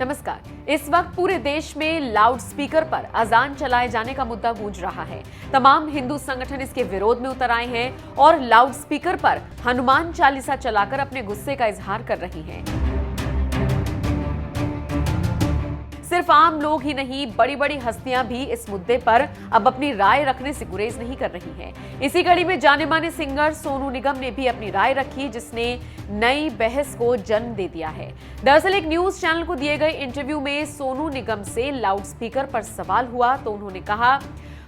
नमस्कार। इस वक्त पूरे देश में लाउड स्पीकर पर अजान चलाए जाने का मुद्दा गूंज रहा है। तमाम हिंदू संगठन इसके विरोध में उतर आए हैं और लाउड स्पीकर पर हनुमान चालीसा चलाकर अपने गुस्से का इजहार कर रही हैं। सिर्फ आम लोग ही नहीं, बड़ी बड़ी हस्तियां भी इस मुद्दे पर अब अपनी राय रखने से गुरेज नहीं कर रही हैं। इसी कड़ी में जाने माने सिंगर सोनू निगम ने भी अपनी राय रखी, जिसने नई बहस को जन्म दे दिया है। दरअसल एक न्यूज चैनल को दिए गए इंटरव्यू में सोनू निगम से लाउड स्पीकर पर सवाल हुआ तो उन्होंने कहा,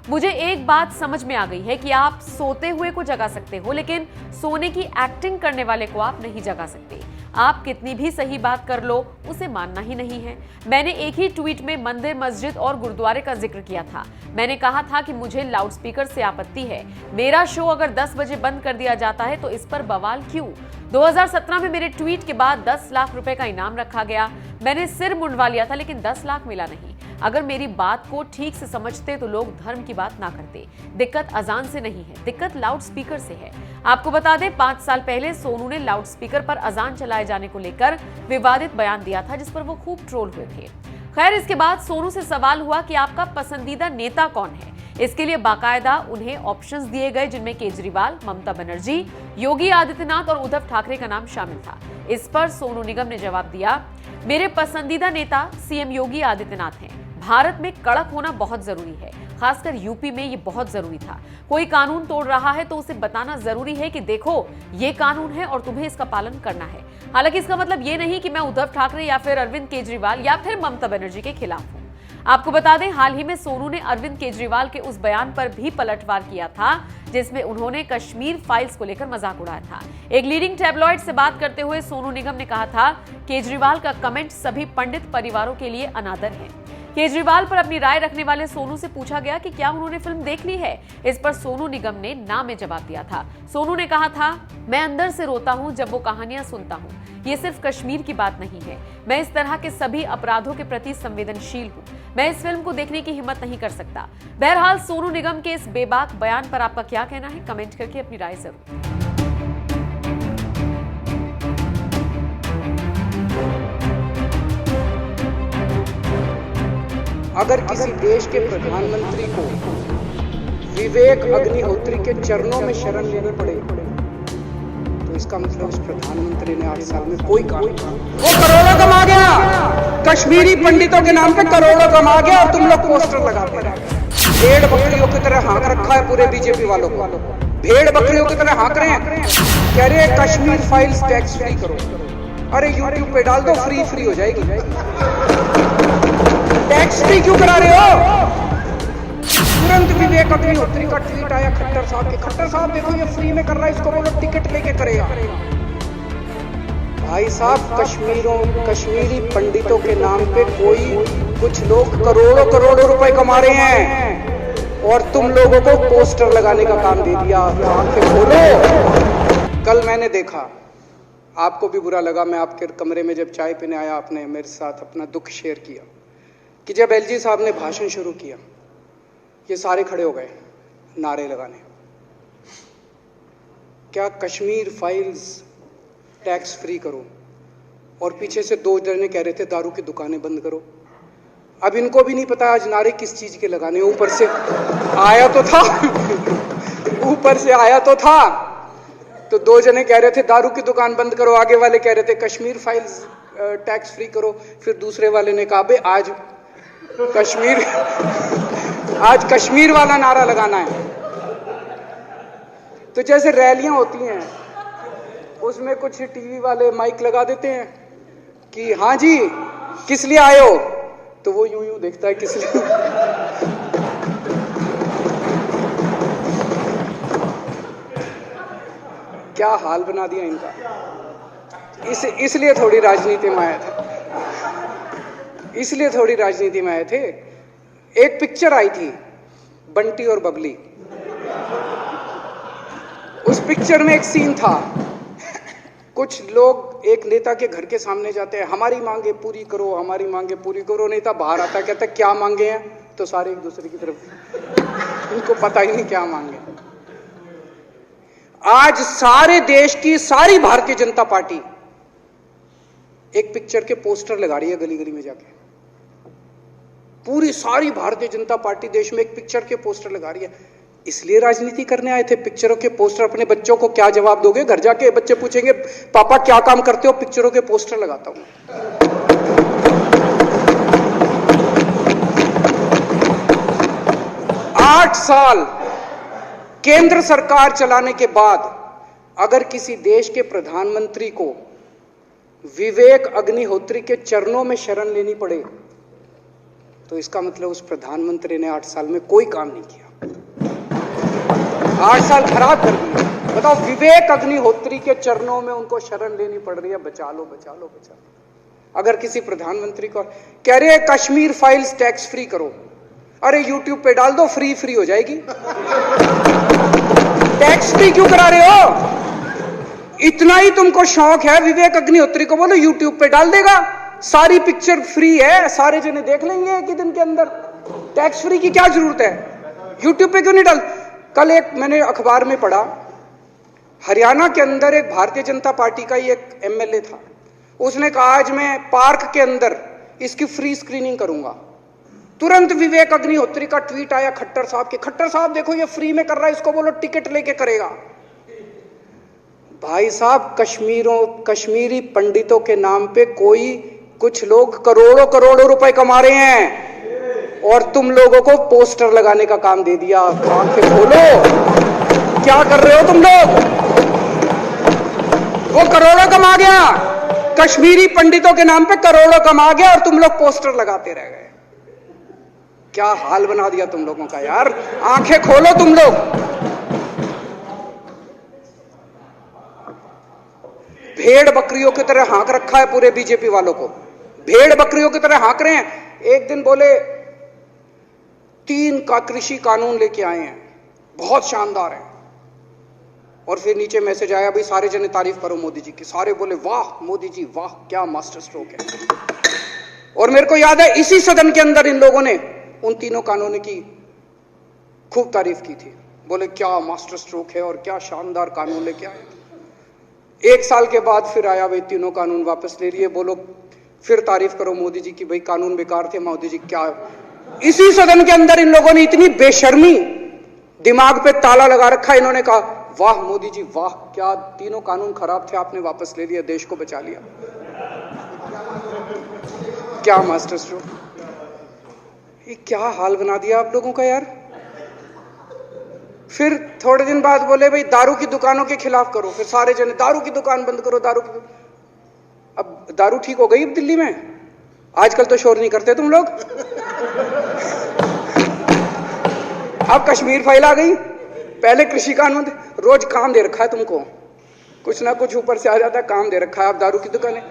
मुझे एक बात समझ में आ गई है कि आप सोते हुए को जगा सकते हो, लेकिन सोने की एक्टिंग करने वाले को आप नहीं जगा सकते। आप कितनी भी सही बात कर लो, उसे मानना ही नहीं है। मैंने एक ही ट्वीट में मंदिर, मस्जिद और गुरुद्वारे का जिक्र किया था। मैंने कहा था कि मुझे लाउड स्पीकर से आपत्ति है। मेरा शो अगर 10 बजे बंद कर दिया जाता है तो इस पर बवाल क्यों? 2017 में मेरे ट्वीट के बाद 10 लाख रुपए का इनाम रखा गया। मैंने सिर मुंडवा लिया था, लेकिन 10 लाख मिला नहीं। अगर मेरी बात को ठीक से समझते तो लोग धर्म की बात ना करते। दिक्कत अजान से नहीं है, दिक्कत लाउड स्पीकर से है। आपको बता दें, 5 साल पहले सोनू ने लाउड स्पीकर पर अजान चलाए जाने को लेकर विवादित बयान दिया था, जिस पर वो खूब ट्रोल हुए थे। खैर, इसके बाद सोनू से सवाल हुआ कि आपका पसंदीदा नेता कौन है। इसके लिए बाकायदा उन्हें ऑप्शंस दिए गए, जिनमें केजरीवाल, ममता बनर्जी, योगी आदित्यनाथ और उद्धव ठाकरे का नाम शामिल था। इस पर सोनू निगम ने जवाब दिया, मेरे पसंदीदा नेता सीएम योगी आदित्यनाथ हैं। भारत में कड़क होना बहुत जरूरी है, खासकर यूपी में ये बहुत जरूरी था। कोई कानून तोड़ रहा है तो उसे बताना जरूरी है कि देखो ये कानून है और तुम्हें इसका पालन करना है। हालांकि इसका मतलब ये नहीं कि मैं उद्धव ठाकरे या फिर अरविंद केजरीवाल या फिर ममता बनर्जी के खिलाफ हूं। आपको बता दें, हाल ही में सोनू ने अरविंद केजरीवाल के उस बयान पर भी पलटवार किया था, जिसमें उन्होंने कश्मीर फाइल्स को लेकर मजाक उड़ाया था। एक लीडिंग टैबलॉइड से बात करते हुए सोनू निगम ने कहा था, केजरीवाल का कमेंट सभी पंडित परिवारों के लिए अनादर है। केजरीवाल पर अपनी राय रखने वाले सोनू से पूछा गया कि क्या उन्होंने फिल्म देख ली है। इस पर सोनू निगम ने ना में जवाब दिया था। सोनू ने कहा था, मैं अंदर से रोता हूं जब वो कहानियां सुनता हूं। ये सिर्फ कश्मीर की बात नहीं है, मैं इस तरह के सभी अपराधों के प्रति संवेदनशील हूं। मैं इस फिल्म को देखने की हिम्मत नहीं कर सकता। बहरहाल, सोनू निगम के इस बेबाक बयान पर आपका क्या कहना है? कमेंट करके अपनी राय जरूर। अगर किसी देश के प्रधानमंत्री को विवेक अग्निहोत्री के चरणों में शरण लेनी पड़े तो इसका मतलब उस प्रधानमंत्री ने 8 साल में कोई काम नहीं। वो करोड़ों कमा गया, कश्मीरी पंडितों के नाम पे करोड़ों कमा गया और तुम लोग पोस्टर लगाते रहे। भेड़ बकरियों की तरह हाँक रखा है पूरे बीजेपी वालों को। भेड़ बकरियों की तरह हाँक रहे हैं, कह रहे हैं कश्मीर फाइल्स टैक्स फ्री करो। अरे यूट्यूब पे डाल दो, फ्री हो जाएगी। टैक्स फ्री क्यों करा रहे हो? तुरंत विवेक अग्निहोत्री का ट्वीट आया खट्टर साहब के, खट्टर साहब देखो ये फ्री में कर रहा है, इसको बोलो टिकट लेके करेगा। भाई साहब, कश्मीरी पंडितों के नाम पे कुछ लोग करोड़ों रुपए कमा रहे हैं और तुम लोगों को पोस्टर लगाने का काम दे दिया। आंखें खोलो। कल मैंने देखा, आपको भी बुरा लगा, मैं आपके कमरे में जब चाय पीने आया, आपने मेरे साथ अपना दुख शेयर किया कि जब एलजी साहब ने भाषण शुरू किया, ये सारे खड़े हो गए नारे लगाने। क्या कश्मीर फाइल्स टैक्स फ्री करो, और पीछे से 2 जने कह रहे थे दारू की दुकानें बंद करो। अब इनको भी नहीं पता आज नारे किस चीज के लगाने। ऊपर से आया तो था तो 2 जने कह रहे थे दारू की दुकान बंद करो, आगे वाले कह रहे थे कश्मीर फाइल्स टैक्स फ्री करो। फिर दूसरे वाले ने कहा, बे आज कश्मीर वाला नारा लगाना है। तो जैसे रैलियां होती हैं, उसमें कुछ टीवी वाले माइक लगा देते हैं कि हाँ जी किस लिए आए हो, तो वो यूं देखता है किस लिए। क्या हाल बना दिया इनका। इसलिए थोड़ी राजनीति में आए थे। एक पिक्चर आई थी, बंटी और बबली। उस पिक्चर में एक सीन था, कुछ लोग एक नेता के घर के सामने जाते हैं, हमारी मांगे पूरी करो, हमारी मांगे पूरी करो। नेता बाहर आता है, कहता है क्या मांगे हैं, तो सारे एक दूसरे की तरफ, इनको पता ही नहीं क्या मांगे। आज सारे देश की सारी भारतीय जनता पार्टी एक पिक्चर के पोस्टर लगा रही है गली गली में जाके। पूरी सारी भारतीय जनता पार्टी देश में एक पिक्चर के पोस्टर लगा रही है। इसलिए राजनीति करने आए थे? पिक्चरों के पोस्टर। अपने बच्चों को क्या जवाब दोगे? घर जाके बच्चे पूछेंगे पापा क्या काम करते हो? पिक्चरों के पोस्टर लगाता हूं। 8 साल केंद्र सरकार चलाने के बाद अगर किसी देश के प्रधानमंत्री को विवेक अग्निहोत्री के चरणों में शरण लेनी पड़े तो इसका मतलब उस प्रधानमंत्री ने 8 साल में कोई काम नहीं किया। 8 साल खराब कर दिए। बताओ, विवेक अग्निहोत्री के चरणों में उनको शरण लेनी पड़ रही है, बचा लो बचा लो बचा लो। अगर किसी प्रधानमंत्री को कह रहे हैं कश्मीर फाइल्स टैक्स फ्री करो, अरे यूट्यूब पे डाल दो, फ्री फ्री हो जाएगी। टैक्स फ्री क्यों करा रहे हो? इतना ही तुमको शौक है, विवेक अग्निहोत्री को बोलो यूट्यूब पे डाल देगा, सारी पिक्चर फ्री है, सारे जने देख लेंगे एक ही दिन के अंदर। टैक्स फ्री की क्या जरूरत है? यूट्यूब पे क्यों नहीं डाल? कल एक मैंने अखबार में पढ़ा, हरियाणा के अंदर एक भारतीय जनता पार्टी का ही एक एमएलए था, उसने कहा आज मैं पार्क के अंदर इसकी फ्री स्क्रीनिंग करूंगा। तुरंत विवेक अग्निहोत्री का ट्वीट आया खट्टर साहब के, खट्टर साहब देखो ये फ्री में कर रहा है, इसको बोलो टिकट लेके करेगा। भाई साहब, कश्मीरी पंडितों के नाम पे कुछ लोग करोड़ों करोड़ों रुपए कमा रहे हैं और तुम लोगों को पोस्टर लगाने का काम दे दिया। आंखें खोलो, क्या कर रहे हो तुम लोग? वो करोड़ों कमा गया, कश्मीरी पंडितों के नाम पे करोड़ों कमा गया और तुम लोग पोस्टर लगाते रह गए। क्या हाल बना दिया तुम लोगों का यार। आंखें खोलो तुम लोग। भेड़ बकरियों की तरह हाँक रखा है पूरे बीजेपी वालों को, भेड़ बकरियों की तरह हाँक रहे हैं। एक दिन बोले 3 का कृषि कानून लेके आए हैं, बहुत शानदार है, और फिर नीचे मैसेज आया भाई सारे जने तारीफ करो मोदी जी की। सारे बोले वाह मोदी जी वाह, क्या मास्टर स्ट्रोक है। और मेरे को याद है इसी सदन के अंदर इन लोगों ने उन 3 कानूनों की खूब तारीफ की थी, बोले क्या मास्टर स्ट्रोक है और क्या शानदार कानून लेके आए। 1 साल के बाद फिर आया भाई 3 कानून वापस ले लिए, बोलो फिर तारीफ करो मोदी जी की, भाई कानून बेकार थे मोदी जी। क्या इसी सदन के अंदर इन लोगों ने इतनी बेशर्मी, दिमाग पे ताला लगा रखा, इन्होंने कहा वाह मोदी जी वाह, क्या 3 कानून खराब थे आपने वापस ले लिया, देश को बचा लिया। क्या मास्टर स्ट्रोक, ये क्या हाल बना दिया आप लोगों का यार। फिर थोड़े दिन बाद बोले भाई दारू की दुकानों के खिलाफ करो, फिर सारे जने दारू की दुकान बंद करो, दारू की। अब दारू ठीक हो गई दिल्ली में, आजकल तो शोर नहीं करते तुम लोग। अब कश्मीर फाइल आ गई, पहले कृषि कानून, रोज काम दे रखा है तुमको, कुछ ना कुछ ऊपर से आ जाता है, काम दे रखा है। अब दारू की दुकानें,